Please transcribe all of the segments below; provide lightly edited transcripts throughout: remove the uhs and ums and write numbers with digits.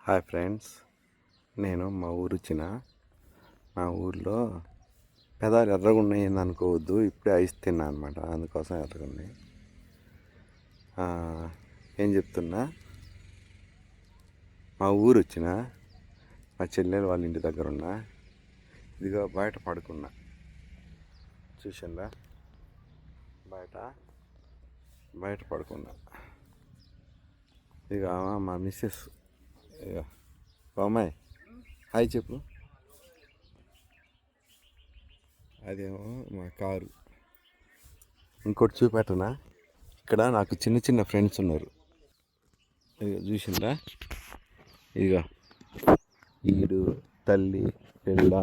Hi friends, నేను మా ఊరు వచ్చిన. మా ఊర్లో పెదాలు ఎర్రగున్నాయి అనుకోవద్దు, ఇప్పుడే ఐస్ తిన్నా అనమాట, అందుకోసం ఎర్రగున్నాయి. ఏం చెప్తున్నా, మా ఊరు వచ్చిన, మా చెల్లెలు వాళ్ళ ఇంటి దగ్గర ఉన్నా. ఇదిగో బయట పడుకున్నా, చూసిందా? బయట పడుకున్నా. ఇక మా మిస్సెస్, ఇక బామ్మాయి హాయ్ చెప్పు. అదేమో మా కారు. ఇంకోటి చూపెట్టనా, ఇక్కడ నాకు చిన్న చిన్న ఫ్రెండ్స్ ఉన్నారు. ఇక చూసిందా, ఇక ఈడు తల్లి పిల్ల,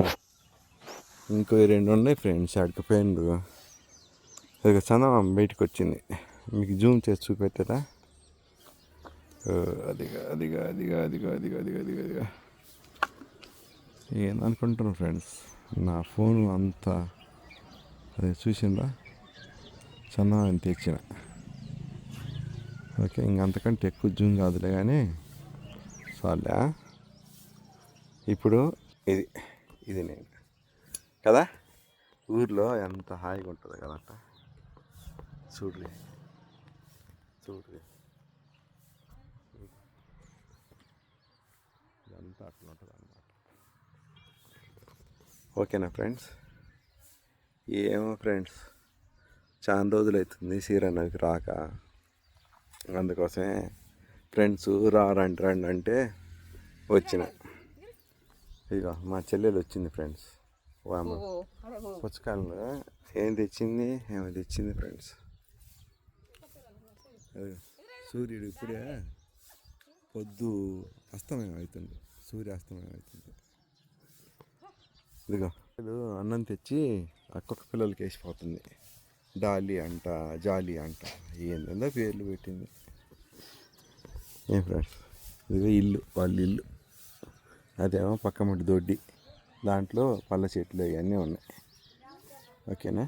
ఇంకో 2 ఉన్నాయి ఫ్రెండ్స్. అటు ఫ్రెండ్ ఇక చందమామ బయటకు వచ్చింది. మీకు జూమ్ చేసి చూపెట్టరా? అదిగా అదిగా అదిగా అదిగా అదిగా అదిగా అదిగా అదిగా ఏందనుకుంటున్నాను ఫ్రెండ్స్, నా ఫోన్ అంతా అదే చూసిందా, చందమామ తెచ్చిన. ఓకే, ఇంకంతకంటే ఎక్కువ జూమ్ కాదులే కానీ చాలే. ఇప్పుడు ఇది నేను కదా, ఊర్లో ఎంత హాయిగా ఉంటుంది కదంట. చూడలే ఇదంతా అట్లా ఉంటుంది అన్నమాట. ఓకేనా ఫ్రెండ్స్? ఏమో ఫ్రెండ్స్, చాలా రోజులు అవుతుంది శ్రీరామనవమికి రాక. అందుకోసమే ఫ్రెండ్స్ రండి అంటే వచ్చిన. ఇక మా చెల్లెలు వచ్చింది ఫ్రెండ్స్. పుచ్చకాయలు ఏం తెచ్చింది, ఫ్రెండ్స్. సూర్యుడు ఇప్పుడే పొద్దు అస్తమయం అవుతుంది, సూర్యాస్తమయం అవుతుంది. ఇదిగో అన్నం తెచ్చి అక్కొక్క పిల్లలకి వేసిపోతుంది. డాలి అంట, జాలి అంట, ఏందో పేర్లు పెట్టింది. ఏం ఫ్రెండ్స్, ఇదిగో ఇల్లు, వాళ్ళ ఇల్లు. అదేమో పక్క మట్టి దొడ్డి, దాంట్లో పళ్ళ చెట్లు ఇవన్నీ ఉన్నాయి. ఓకేనా?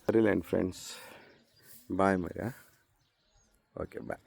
సరేలేండి ఫ్రెండ్స్, బాయ్ మరి. Okay bye.